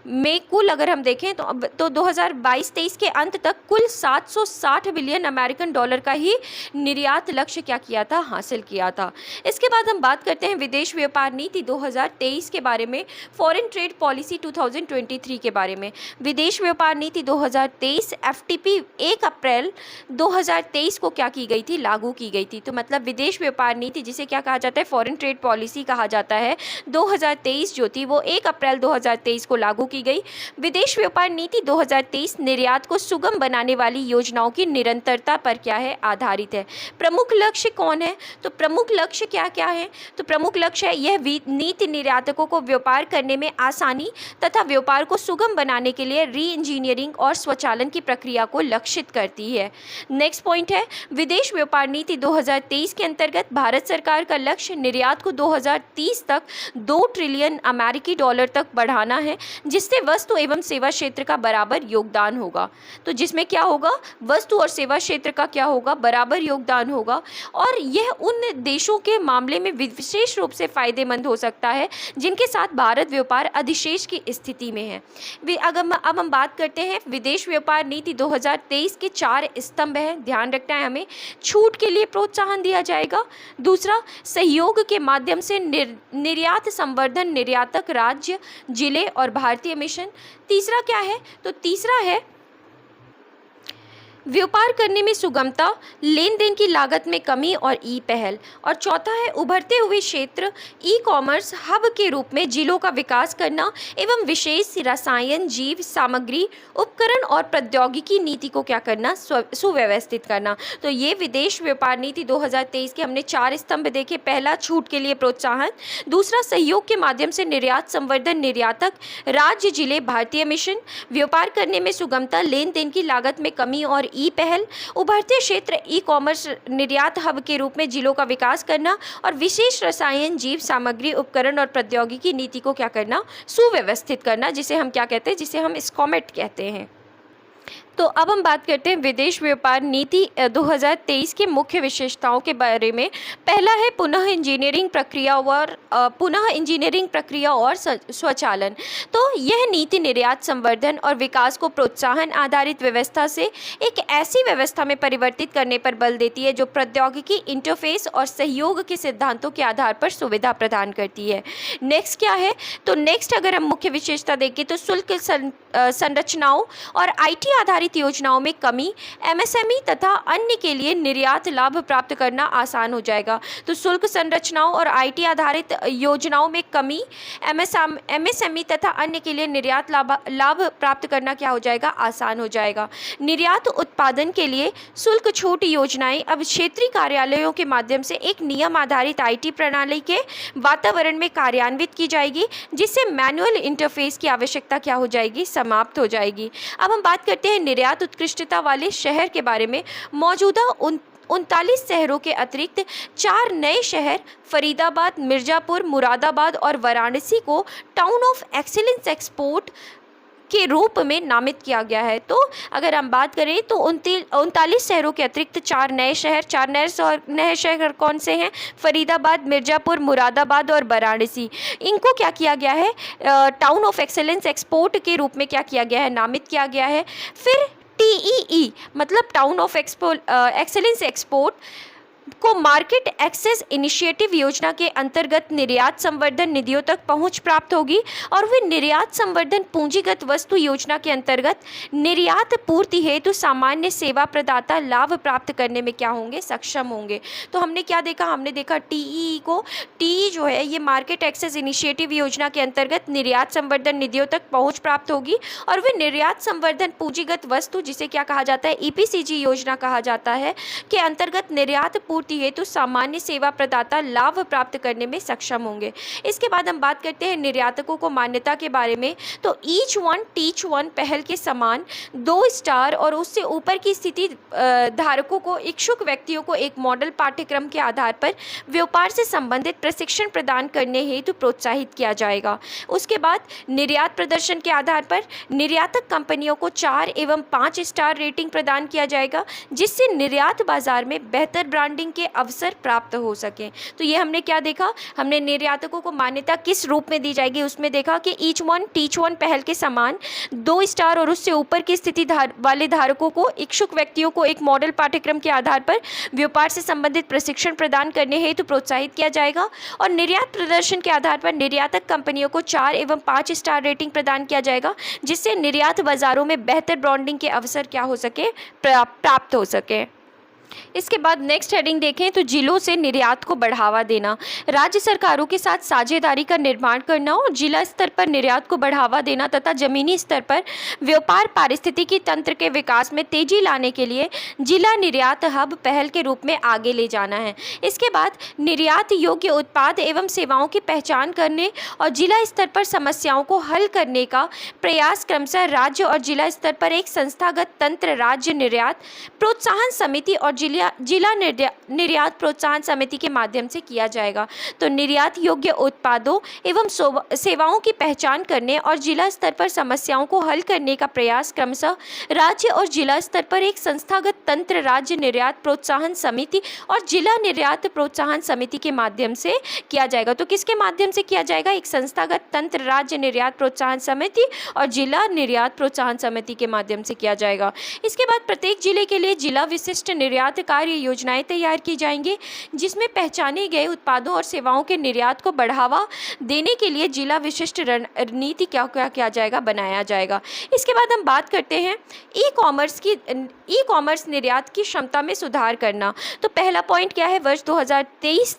में कुल अगर हम देखें तो अब तो 2022-23 के अंत तक कुल 760 बिलियन अमेरिकन डॉलर का ही निर्यात लक्ष्य क्या किया था, हासिल किया था। इसके बाद हम बात करते हैं विदेश व्यापार नीति 2023 के बारे में, फॉरेन ट्रेड पॉलिसी 2023 के बारे में। विदेश व्यापार नीति 2023 एफटीपी 1 अप्रैल 2023 को क्या की गई थी, लागू की गई थी। तो मतलब विदेश व्यापार नीति जिसे क्या कहा जाता है, फॉरेन ट्रेड पॉलिसी कहा जाता है, 2023 जो थी वो 1 अप्रैल 2023 को लागू की गई। विदेश व्यापार नीति 2023 निर्यात को सुगम बनाने वाली योजनाओं की निरंतरता पर क्या है, आधारित है। प्रमुख लक्ष्य कौन है, तो प्रमुख लक्ष्य क्या क्या है, तो प्रमुख लक्ष्य है यह नीति निर्यातकों को व्यापार करने में आसानी तथा व्यापार को सुगम बनाने के लिए री इंजीनियरिंग और स्वचालन की प्रक्रिया को लक्षित करती है। नेक्स्ट पॉइंट है विदेश व्यापार नीति 2023 के अंतर्गत भारत सरकार का लक्ष्य निर्यात को 2030 तक 2 ट्रिलियन अमेरिकी डॉलर तक बढ़ाना है, जिससे वस्तु एवं सेवा क्षेत्र का बराबर योगदान होगा। तो जिसमें क्या होगा, वस्तु और सेवा क्षेत्र का क्या होगा, बराबर योगदान होगा, और यह उन देशों के मामले में विशेष रूप से फायदेमंद हो सकता है जिनके साथ भारत व्यापार अधिशेष की स्थिति में है। अब हम बात करते हैं विदेश व्यापार नीति 2023 के 4 स्तंभ हैं, ध्यान रखना है हमें। छूट के लिए प्रोत्साहन दिया जाएगा, दूसरा सहयोग के माध्यम से निर्यात संवर्धन, निर्यातक राज्य, जिले और भारतीय मिशन। तीसरा क्या है, तो तीसरा है व्यापार करने में सुगमता, लेन देन की लागत में कमी और ई पहल। और चौथा है उभरते हुए क्षेत्र, ई कॉमर्स हब के रूप में जिलों का विकास करना एवं विशेष रसायन, जीव सामग्री, उपकरण और प्रौद्योगिकी नीति को क्या करना, सुव्यवस्थित करना। तो ये विदेश व्यापार नीति 2023 के हमने 4 स्तंभ देखे। पहला छूट के लिए प्रोत्साहन, दूसरा सहयोग के माध्यम से निर्यात संवर्धन, निर्यातक राज्य, जिले, भारतीय मिशन, व्यापार करने में सुगमता, लेन देन की लागत में कमी और ई पहल, उभरते क्षेत्र, ई कॉमर्स, निर्यात हब के रूप में जिलों का विकास करना, और विशेष रसायन, जीव सामग्री, उपकरण और प्रौद्योगिकी नीति को क्या करना, सुव्यवस्थित करना, जिसे हम क्या कहते हैं, जिसे हम स्कॉमेट कहते हैं। तो अब हम बात करते हैं विदेश व्यापार नीति 2023 की मुख्य विशेषताओं के बारे में। पहला है पुनः इंजीनियरिंग प्रक्रिया और स्वचालन। तो यह नीति निर्यात संवर्धन और विकास को प्रोत्साहन आधारित व्यवस्था से एक ऐसी व्यवस्था में परिवर्तित करने पर बल देती है जो प्रौद्योगिकी, इंटरफेस और सहयोग के सिद्धांतों के आधार पर सुविधा प्रदान करती है। नेक्स्ट क्या है, तो नेक्स्ट अगर हम मुख्य विशेषता देखें तो शुल्क संरचनाओं और IT आधारित योजनाओं में कमी, MSME तथा अन्य के लिए निर्यात लाभ प्राप्त करना आसान हो जाएगा। तो शुल्क संरचनाओं और IT आधारित योजनाओं में कमी, MSME तथा अन्य के लिए निर्यात लाभ प्राप्त करना क्या हो जाएगा, आसान हो जाएगा। निर्यात उत्पादन के लिए शुल्क छूट योजनाएं अब क्षेत्रीय कार्यालयों के माध्यम से एक नियम आधारित IT प्रणाली के वातावरण में कार्यान्वित की जाएगी, जिससे मैनुअल इंटरफेस की आवश्यकता क्या हो जाएगी, समाप्त हो जाएगी। अब हम बात करते हैं निर्यात उत्कृष्टता वाले शहर के बारे में। मौजूदा 39 शहरों के अतिरिक्त 4 नए शहर फरीदाबाद, मिर्ज़ापुर, मुरादाबाद और वाराणसी को टाउन ऑफ एक्सीलेंस एक्सपोर्ट के रूप में नामित किया गया है। तो अगर हम बात करें तो 39 शहरों के अतिरिक्त 4 नए शहर कौन से हैं, फरीदाबाद, मिर्ज़ापुर, मुरादाबाद और वाराणसी। इनको क्या किया गया है, टाउन ऑफ एक्सेलेंस एक्सपोर्ट के रूप में क्या किया गया है, नामित किया गया है। फिर TEE मतलब टाउन ऑफ एक्सेलेंस एक्सपोर्ट को मार्केट एक्सेस इनिशिएटिव योजना के अंतर्गत निर्यात संवर्धन निधियों तक पहुंच प्राप्त होगी, और वे निर्यात संवर्धन पूंजीगत वस्तु योजना के अंतर्गत निर्यात पूर्ति हेतु सामान्य सेवा प्रदाता लाभ प्राप्त करने में क्या होंगे, सक्षम होंगे। तो हमने क्या देखा, हमने देखा TEE को, TE जो है ये मार्केट एक्सेस इनिशिएटिव योजना के अंतर्गत निर्यात संवर्धन निधियों तक पहुँच प्राप्त होगी, और वे निर्यात संवर्धन पूंजीगत वस्तु जिसे क्या कहा जाता है, EPCG योजना कहा जाता है, के अंतर्गत निर्यात पूर्ति हेतु सामान्य सेवा प्रदाता लाभ प्राप्त करने में सक्षम होंगे। इसके बाद हम बात करते हैं निर्यातकों को मान्यता के बारे में। तो ईच वन टीच वन पहल के समान 2 स्टार और उससे ऊपर की स्थिति धारकों को, इच्छुक व्यक्तियों को एक मॉडल पाठ्यक्रम के आधार पर व्यापार से संबंधित प्रशिक्षण प्रदान करने हेतु प्रोत्साहित किया जाएगा। उसके बाद निर्यात प्रदर्शन के आधार पर निर्यातक कंपनियों को 4 एवं 5 स्टार रेटिंग प्रदान किया जाएगा, जिससे निर्यात बाजार में बेहतर ब्रांडिंग, ब्रांडिंग के अवसर प्राप्त हो सकें। तो ये हमने क्या देखा, हमने निर्यातकों को मान्यता किस रूप में दी जाएगी, उसमें देखा कि ईच वन टीच वन पहल के समान 2 स्टार और उससे ऊपर की स्थिति वाले धारकों को, इच्छुक व्यक्तियों को एक मॉडल पाठ्यक्रम के आधार पर व्यापार से संबंधित प्रशिक्षण प्रदान करने हेतु प्रोत्साहित किया जाएगा। और निर्यात प्रदर्शन के आधार पर निर्यातक कंपनियों को 4 एवं 5 स्टार रेटिंग प्रदान किया जाएगा, जिससे निर्यात बाजारों में बेहतर ब्रांडिंग के अवसर क्या हो सके, प्राप्त हो सके। इसके बाद नेक्स्ट हेडिंग देखें तो जिलों से निर्यात को बढ़ावा देना। राज्य सरकारों के साथ साझेदारी का निर्माण करना और जिला स्तर पर निर्यात को बढ़ावा देना तथा जमीनी स्तर पर व्यापार पारिस्थितिकी तंत्र के विकास में तेजी लाने के लिए जिला निर्यात हब पहल के रूप में आगे ले जाना है। इसके बाद निर्यात योग्य उत्पाद एवं सेवाओं की पहचान करने और जिला स्तर पर समस्याओं को हल करने का प्रयास क्रमशः राज्य और जिला स्तर पर एक संस्थागत तंत्र, राज्य निर्यात प्रोत्साहन समिति और जिला निर्यात प्रोत्साहन समिति के माध्यम से किया जाएगा। तो निर्यात योग्य उत्पादों एवं सेवाओं की पहचान करने और जिला स्तर पर समस्याओं को हल करने का प्रयास क्रमशः राज्य और जिला स्तर पर एक संस्थागत तंत्र, राज्य निर्यात प्रोत्साहन समिति और जिला निर्यात प्रोत्साहन समिति के माध्यम से किया जाएगा। तो किसके माध्यम से किया जाएगा, एक संस्थागत तंत्र, राज्य निर्यात प्रोत्साहन समिति और जिला निर्यात प्रोत्साहन समिति के माध्यम से किया जाएगा। इसके बाद प्रत्येक जिले के लिए जिला विशिष्ट निर्यात कार्य योजनाएं तैयार की जाएंगी, जिसमें पहचाने गए उत्पादों और सेवाओं के निर्यात को बढ़ावा देने के लिए जिला विशिष्ट रणनीति क्या किया जाएगा, बनाया जाएगा। इसके बाद हम बात करते हैं ई कॉमर्स निर्यात की क्षमता में सुधार करना। तो पहला पॉइंट क्या है, वर्ष 2030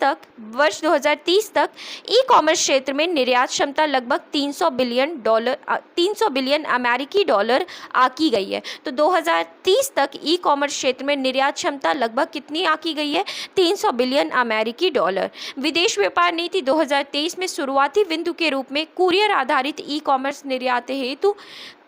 तक ई कॉमर्स क्षेत्र में निर्यात क्षमता लगभग 300 बिलियन अमेरिकी डॉलर आकी गई है। तो 2030 तक ई कॉमर्स क्षेत्र में निर्यात क्षमता लगभग कितनी आकी गई है, 300 बिलियन अमेरिकी डॉलर। विदेश व्यापार नीति 2023 में शुरुआती बिंदु के रूप में कुरियर आधारित ई कॉमर्स निर्यात हेतु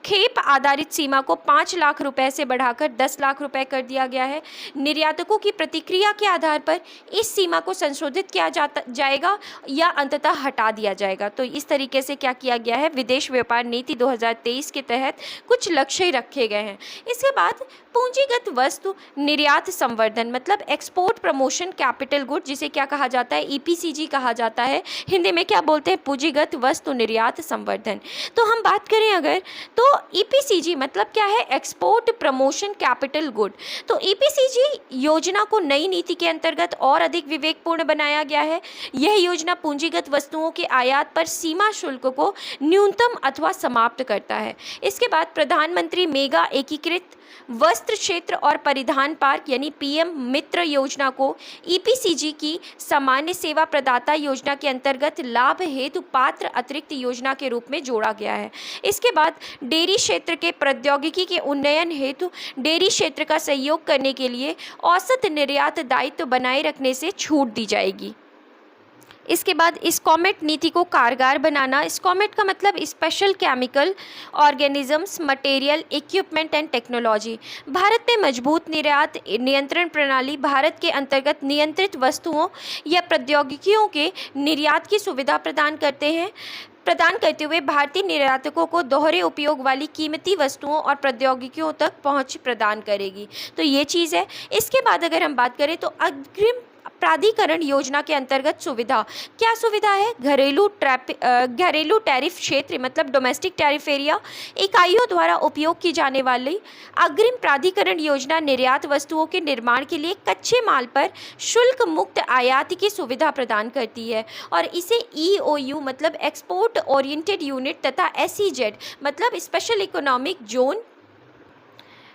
खेप आधारित सीमा को 5 लाख रुपए से बढ़ाकर 10 लाख रुपए कर दिया गया है। निर्यातकों की प्रतिक्रिया के आधार पर इस सीमा को संशोधित किया जाएगा या अंततः हटा दिया जाएगा। तो इस तरीके से क्या किया गया है, विदेश व्यापार नीति 2023 के तहत कुछ लक्ष्य रखे गए हैं। इसके बाद पूंजीगत वस्तु निर्यात संवर्धन, मतलब एक्सपोर्ट प्रमोशन कैपिटल गुड, जिसे क्या कहा जाता है, ईपीसीजी कहा जाता है। हिंदी में क्या बोलते हैं, पूंजीगत वस्तु निर्यात संवर्धन। तो हम बात करें अगर, तो ईपीसीजी मतलब क्या है, एक्सपोर्ट प्रमोशन कैपिटल गुड। तो ईपीसीजी योजना को नई नीति के अंतर्गत और अधिक विवेकपूर्ण बनाया गया है। यह योजना पूंजीगत वस्तुओं के आयात पर सीमा शुल्क को न्यूनतम अथवा समाप्त करता है। इसके बाद प्रधानमंत्री मेगा एकीकृत वस्त्र क्षेत्र और परिधान पार्क यानी पीएम मित्र योजना को ईपीसीजी की सामान्य सेवा प्रदाता योजना के अंतर्गत लाभ हेतु पात्र अतिरिक्त योजना के रूप में जोड़ा गया है। इसके बाद डेयरी क्षेत्र के प्रौद्योगिकी के उन्नयन हेतु डेयरी क्षेत्र का सहयोग करने के लिए औसत निर्यात दायित्व बनाए रखने से छूट दी जाएगी। इसके बाद स्कॉमेट नीति को कारगर बनाना। स्कॉमेट का मतलब special chemical organisms material equipment and technology. Bharat में मजबूत निर्यात नियंत्रण प्रणाली भारत के अंतर्गत नियंत्रित वस्तुओं या प्रौद्योगिकियों के निर्यात की सुविधा प्रदान करते हुए भारतीय निर्यातकों को दोहरे उपयोग वाली कीमती वस्तुओं और प्रौद्योगिकियों तक पहुंच प्रदान करेगी। तो ये चीज़ है। इसके बाद अगर हम बात करें तो अग्रिम प्राधिकरण योजना के अंतर्गत सुविधा, क्या सुविधा है, घरेलू टैरिफ क्षेत्र मतलब डोमेस्टिक टैरिफ एरिया इकाइयों द्वारा उपयोग की जाने वाली अग्रिम प्राधिकरण योजना निर्यात वस्तुओं के निर्माण के लिए कच्चे माल पर शुल्क मुक्त आयात की सुविधा प्रदान करती है और इसे ईओयू मतलब एक्सपोर्ट ओरिएंटेड यूनिट तथा एसईजेड मतलब स्पेशल इकोनॉमिक जोन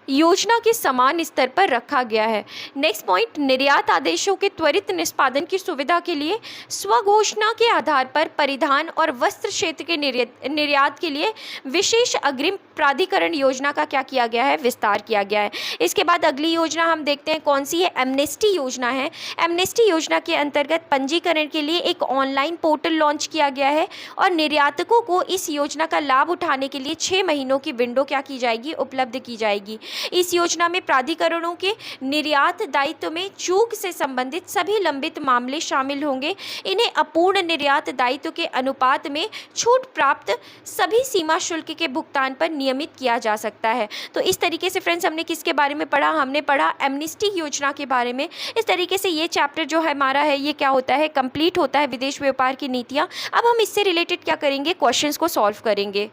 योजना के समान स्तर पर रखा गया है। नेक्स्ट पॉइंट, निर्यात आदेशों के त्वरित निष्पादन की सुविधा के लिए स्वघोषणा के आधार पर परिधान और वस्त्र क्षेत्र के निर्यात के लिए विशेष अग्रिम प्राधिकरण योजना का क्या किया गया है, विस्तार किया गया है। इसके बाद अगली योजना हम देखते हैं कौन सी है, एमनेस्टी योजना है। एमनेस्टी योजना के अंतर्गत पंजीकरण के लिए एक ऑनलाइन पोर्टल लॉन्च किया गया है और निर्यातकों को इस योजना का लाभ उठाने के लिए 6 महीनों की विंडो क्या की जाएगी, उपलब्ध की जाएगी। इस योजना में प्राधिकरणों के निर्यात दायित्व में चूक से संबंधित सभी लंबित मामले शामिल होंगे। इन्हें अपूर्ण निर्यात दायित्व के अनुपात में छूट प्राप्त सभी सीमा शुल्क के भुगतान पर नियमित किया जा सकता है। तो इस तरीके से फ्रेंड्स हमने किसके बारे में पढ़ा, हमने पढ़ा एमनेस्टी योजना के बारे में। इस तरीके से ये चैप्टर जो है हमारा है ये क्या होता है, कंप्लीट होता है विदेश व्यापार की नीतियाँ। अब हम इससे रिलेटेड क्या करेंगे, क्वेश्चंस को सॉल्व करेंगे।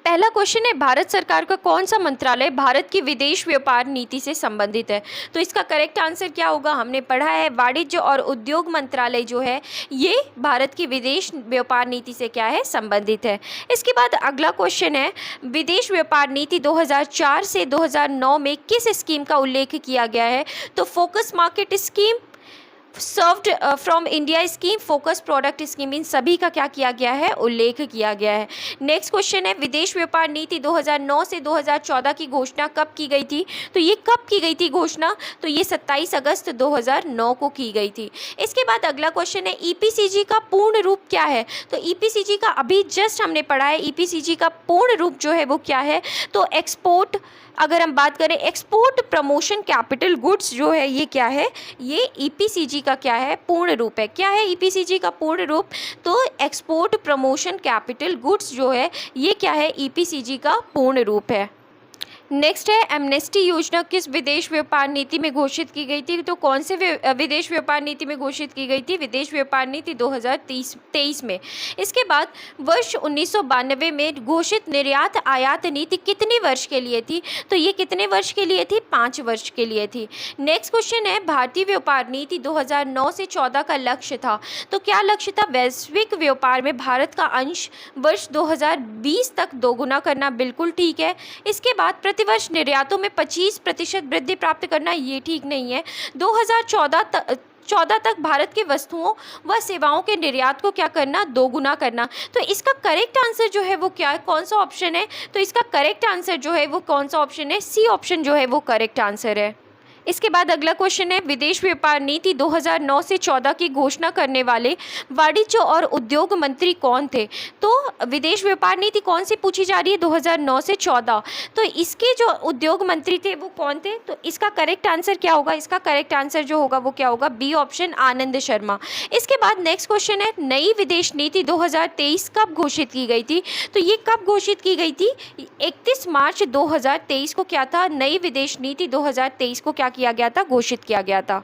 पहला क्वेश्चन है, भारत सरकार का कौन सा मंत्रालय भारत की विदेश व्यापार नीति से संबंधित है। तो इसका करेक्ट आंसर क्या होगा, हमने पढ़ा है वाणिज्य और उद्योग मंत्रालय जो है ये भारत की विदेश व्यापार नीति से क्या है, संबंधित है। इसके बाद अगला क्वेश्चन है, विदेश व्यापार नीति 2004 से 2009 में किस स्कीम का उल्लेख किया गया है। तो focus market scheme, served from India scheme, focus product scheme, इन सभी का क्या किया गया है, उल्लेख किया गया है। नेक्स्ट क्वेश्चन है, विदेश व्यापार नीति 2009 से 2014 की घोषणा कब की गई थी। तो ये कब की गई थी घोषणा, तो ये 27 अगस्त 2009 को की गई थी। इसके बाद अगला क्वेश्चन है, ईपीसीजी का पूर्ण रूप क्या है। तो ईपीसीजी का अभी जस्ट हमने पढ़ा है, ईपीसीजी का पूर्ण रूप जो है वो क्या है, तो एक्सपोर्ट, अगर हम बात करें एक्सपोर्ट प्रमोशन कैपिटल गुड्स जो है ये क्या है, ये ईपीसीजी का क्या है, पूर्ण रूप है। क्या है ईपीसीजी का पूर्ण रूप, तो एक्सपोर्ट प्रमोशन कैपिटल गुड्स जो है ये क्या है, ईपीसीजी का पूर्ण रूप है। नेक्स्ट है, एमनेस्टी योजना किस विदेश व्यापार नीति में घोषित की गई थी। तो कौन से विदेश व्यापार नीति में घोषित की गई थी, विदेश व्यापार नीति 2023 में। इसके बाद वर्ष 1992 में घोषित निर्यात आयात नीति कितने वर्ष के लिए थी। तो ये कितने वर्ष के लिए थी, 5 वर्ष के लिए थी। नेक्स्ट क्वेश्चन है, भारतीय व्यापार नीति 2009 से 14 का लक्ष्य था। तो क्या लक्ष्य था, वैश्विक व्यापार में भारत का अंश वर्ष 2020 तक दोगुना करना, बिल्कुल ठीक है। इसके बाद प्रतिवर्ष निर्यातों में 25% वृद्धि प्राप्त करना, ये ठीक नहीं है। 2014 तक भारत के वस्तुओं व सेवाओं के निर्यात को क्या करना, दोगुना करना। तो इसका करेक्ट आंसर जो है वो क्या है, कौन सा ऑप्शन है। तो इसका करेक्ट आंसर जो है वो कौन सा ऑप्शन है, सी ऑप्शन जो है वो करेक्ट आंसर है। इसके बाद अगला क्वेश्चन है, विदेश व्यापार नीति 2009 से 14 की घोषणा करने वाले वाणिज्य और उद्योग मंत्री कौन थे। तो विदेश व्यापार नीति कौन सी पूछी जा रही है, 2009 से 14। तो इसके जो उद्योग मंत्री थे वो कौन थे। तो इसका करेक्ट आंसर क्या होगा, इसका करेक्ट आंसर जो होगा वो क्या होगा, बी ऑप्शन, आनंद शर्मा। इसके बाद नेक्स्ट क्वेश्चन है, नई विदेश नीति 2023 कब घोषित की गई थी। तो ये कब घोषित की गई थी, 31 मार्च 2023 को क्या था, नई विदेश नीति 2023 को क्या किया गया था, घोषित किया गया था।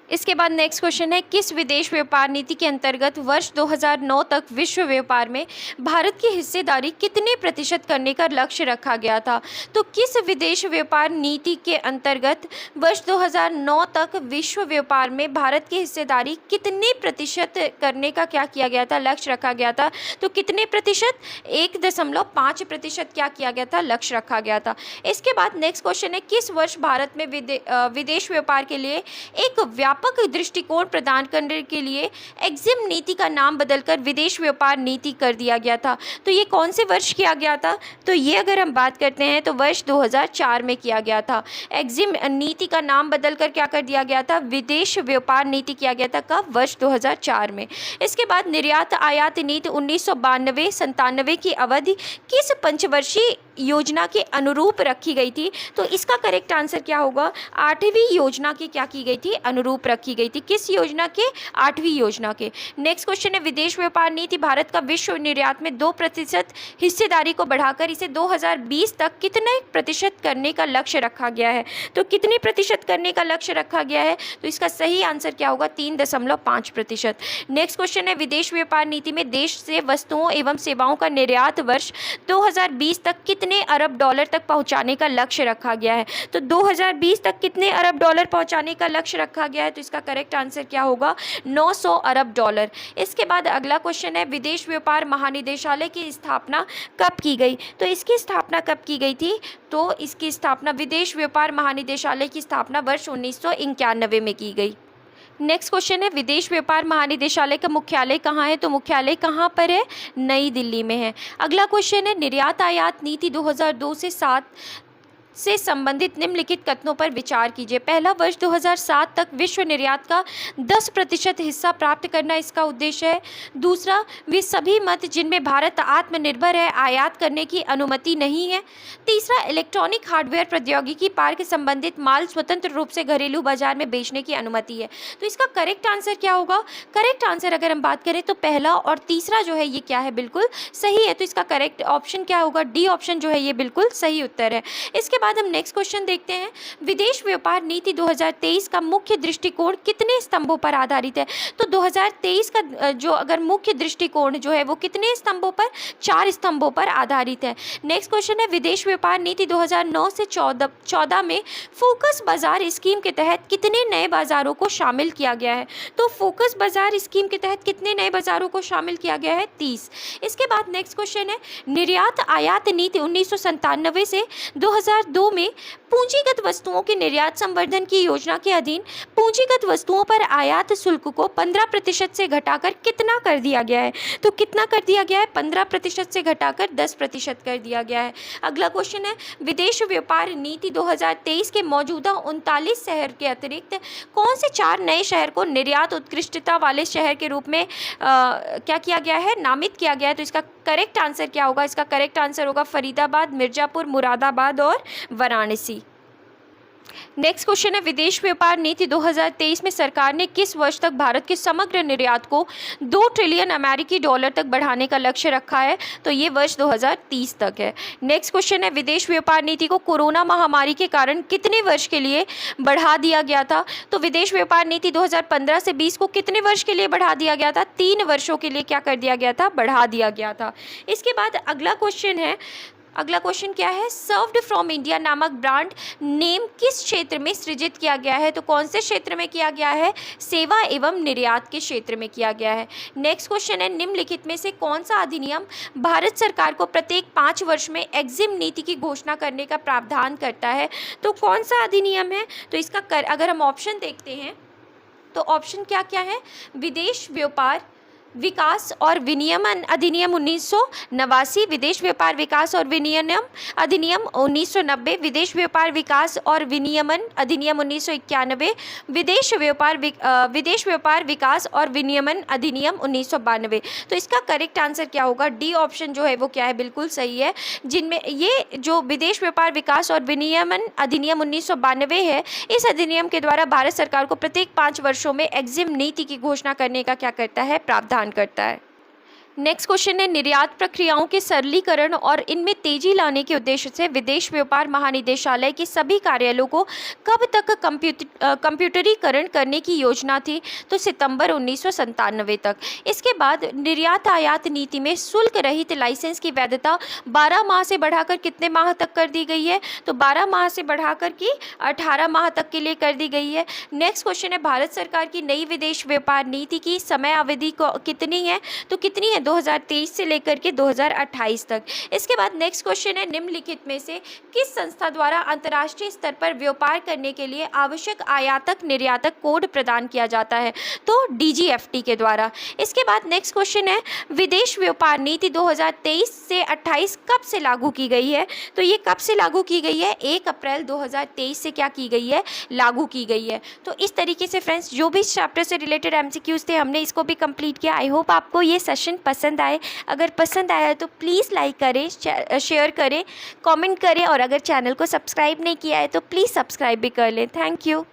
इसके बाद नेक्स्ट क्वेश्चन है, किस विदेश व्यापार नीति के अंतर्गत वर्ष 2009 तक विश्व व्यापार में भारत की हिस्सेदारी कितने प्रतिशत करने का लक्ष्य रखा गया था। तो किस विदेश व्यापार नीति के अंतर्गत वर्ष 2009 तक विश्व व्यापार में भारत की हिस्सेदारी कितने प्रतिशत करने का क्या किया गया था, लक्ष्य रखा गया था। तो कितने प्रतिशत, 1.5% क्या किया गया था, लक्ष्य रखा गया था। इसके बाद नेक्स्ट क्वेश्चन है, किस वर्ष भारत में विदेश व्यापार के लिए एक व्यापक दृष्टिकोण प्रदान करने के लिए एग्जिम नीति का नाम बदलकर विदेश व्यापार नीति कर दिया गया था। तो ये कौन से वर्ष किया गया था। तो ये अगर हम बात करते हैं तो वर्ष 2004 में किया गया था। एग्जिम नीति का नाम बदलकर क्या कर दिया गया था, विदेश व्यापार नीति किया गया था, कब, वर्ष 2004 में। इसके बाद निर्यात आयात नीति 1992-97 की अवधि किस पंचवर्षीय योजना के अनुरूप रखी गई थी। तो इसका करेक्ट आंसर क्या होगा, 8वीं योजना की क्या की गई थी, अनुरूप रखी गई थी। किस योजना के, 8वीं योजना के। नेक्स्ट क्वेश्चन है, विदेश व्यापार नीति भारत का विश्व निर्यात में 2% हिस्सेदारी को बढ़ाकर इसे 2020 तक कितने प्रतिशत करने का लक्ष्य रखा गया है। तो कितने प्रतिशत करने का लक्ष्य रखा गया है। तो इसका सही आंसर क्या होगा, 3.5%। नेक्स्ट क्वेश्चन है, विदेश व्यापार नीति में देश से वस्तुओं एवं सेवाओं का निर्यात वर्ष 2020 तक कितने अरब डॉलर तक पहुंचाने का लक्ष्य रखा गया है। तो 2020 तक कितने अरब डॉलर पहुंचाने का लक्ष्य रखा गया है। तो इसका करेक्ट आंसर क्या होगा, 900 अरब डॉलर। इसके बाद अगला क्वेश्चन है, विदेश व्यापार महानिदेशालय की स्थापना कब की गई। तो इसकी स्थापना कब की गई थी। तो इसकी स्थापना, विदेश व्यापार महानिदेशालय की स्थापना वर्ष 1991 में की गई। नेक्स्ट क्वेश्चन है, विदेश व्यापार महानिदेशालय का मुख्यालय कहाँ है। तो मुख्यालय कहाँ पर है, नई दिल्ली में है। अगला क्वेश्चन है, निर्यात आयात नीति 2002 से 7 से संबंधित निम्नलिखित कथनों पर विचार कीजिए। पहला, वर्ष 2007 तक विश्व निर्यात का 10% हिस्सा प्राप्त करना इसका उद्देश्य है। दूसरा, वे सभी मत जिनमें भारत आत्मनिर्भर है, आयात करने की अनुमति नहीं है। तीसरा, इलेक्ट्रॉनिक हार्डवेयर प्रौद्योगिकी पार्क संबंधित माल स्वतंत्र रूप से घरेलू बाजार में बेचने की अनुमति है। तो इसका करेक्ट आंसर क्या होगा? करेक्ट आंसर अगर हम बात करें तो पहला और तीसरा जो है ये क्या है, बिल्कुल सही है। तो इसका करेक्ट ऑप्शन क्या होगा? डी ऑप्शन जो है ये बिल्कुल सही उत्तर है। इसके बाद हम नेक्स्ट क्वेश्चन देखते हैं। विदेश व्यापार नीति 2023 का मुख्य दृष्टिकोण कितने स्तंभों पर आधारित है? तो 2023 का जो अगर मुख्य दृष्टिकोण जो है वो कितने स्तंभों पर? 4 स्तंभों पर आधारित है। नेक्स्ट क्वेश्चन है, विदेश व्यापार नीति 2009 से 14 में फोकस बाजार स्कीम के तहत कितने नए बाजारों को शामिल किया गया है? तो फोकस बाजार स्कीम के तहत कितने नए बाजारों को शामिल किया गया है? 30। इसके बाद नेक्स्ट क्वेश्चन है, निर्यात आयात नीति 1997 से 2002 में पूंजीगत वस्तुओं के निर्यात संवर्धन की योजना के अधीन पूंजीगत वस्तुओं पर आयात शुल्क को 15% से घटाकर कितना कर दिया गया है? तो कितना कर दिया गया है? 15% से घटाकर 10% कर दिया गया है। अगला क्वेश्चन है, विदेश व्यापार नीति 2023 के मौजूदा 39 शहर के अतिरिक्त कौन से 4 नए शहर को निर्यात उत्कृष्टता वाले शहर के रूप में क्या किया गया है? नामित किया गया है। तो इसका करेक्ट आंसर क्या होगा? इसका करेक्ट आंसर होगा फरीदाबाद, मिर्ज़ापुर, मुरादाबाद और वाराणसी। नेक्स्ट क्वेश्चन है, विदेश व्यापार नीति 2023 में सरकार ने किस वर्ष तक भारत के समग्र निर्यात को 2 ट्रिलियन अमेरिकी डॉलर तक बढ़ाने का लक्ष्य रखा है? तो ये वर्ष 2030 तक है। नेक्स्ट क्वेश्चन है, विदेश व्यापार नीति को कोरोना महामारी के कारण कितने वर्ष के लिए बढ़ा दिया गया था? तो विदेश व्यापार नीति 2015 से 20 को कितने वर्ष के लिए बढ़ा दिया गया था? 3 वर्षों के लिए क्या कर दिया गया था? बढ़ा दिया गया था। इसके बाद अगला क्वेश्चन क्या है, सर्व्ड फ्रॉम इंडिया नामक ब्रांड नेम किस क्षेत्र में सृजित किया गया है? तो कौन से क्षेत्र में किया गया है? सेवा एवं निर्यात के क्षेत्र में किया गया है। नेक्स्ट क्वेश्चन है, निम्नलिखित में से कौन सा अधिनियम भारत सरकार को प्रत्येक 5 वर्ष में एग्जिम नीति की घोषणा करने का प्रावधान करता है? तो कौन सा अधिनियम है? तो इसका अगर हम ऑप्शन देखते हैं तो ऑप्शन क्या क्या है? विदेश व्यापार विकास और विनियमन अधिनियम 1989, विदेश व्यापार विकास और विनियमन अधिनियम 1990, विदेश व्यापार विकास और विनियमन अधिनियम 1991, विदेश व्यापार विकास और विनियमन अधिनियम 1992। तो इसका करेक्ट आंसर क्या होगा? डी ऑप्शन जो है वो क्या है? बिल्कुल सही है। जिनमें ये जो विदेश व्यापार विकास और विनियमन अधिनियम 1992 है, इस अधिनियम के द्वारा भारत सरकार को प्रत्येक 5 वर्षों में एग्जिम नीति की घोषणा करने का क्या करता है? प्रावधान करता है। नेक्स्ट क्वेश्चन है, निर्यात प्रक्रियाओं के सरलीकरण और इनमें तेजी लाने के उद्देश्य से विदेश व्यापार महानिदेशालय के सभी कार्यालयों को कब तक कंप्यूटरीकरण करने की योजना थी? तो सितंबर 1997 तक। इसके बाद निर्यात आयात नीति में शुल्क रहित लाइसेंस की वैधता 12 माह से बढ़ाकर कितने माह तक कर दी गई है? तो 12 माह से बढ़ाकर की 18 माह तक के लिए कर दी गई है। नेक्स्ट क्वेश्चन है, भारत सरकार की नई विदेश व्यापार नीति की समय अवधि कितनी है? तो कितनी है? 2023 से लेकर के 2028 तक। इसके बाद नेक्स्ट क्वेश्चन है, निम्नलिखित में से किस संस्था द्वारा अंतर्राष्ट्रीय स्तर पर व्यापार करने के लिए आवश्यक आयातक निर्यातक कोड प्रदान किया जाता है? तो DGFT के द्वारा। इसके बाद नेक्स्ट क्वेश्चन है, विदेश व्यापार नीति 2023 से 28 कब से लागू की गई है? तो ये कब से लागू की गई है? 1 अप्रैल 2023 से क्या की गई है? लागू की गई है। तो इस तरीके से फ्रेंड्स जो भी चैप्टर से रिलेटेड MCQs थे हमने इसको भी कंप्लीट किया। आई होप आपको ये सेशन पसंद आए। अगर पसंद आया तो प्लीज़ लाइक करें, शेयर करें, कमेंट करें और अगर चैनल को सब्सक्राइब नहीं किया है तो प्लीज़ सब्सक्राइब भी कर लें। Thank you.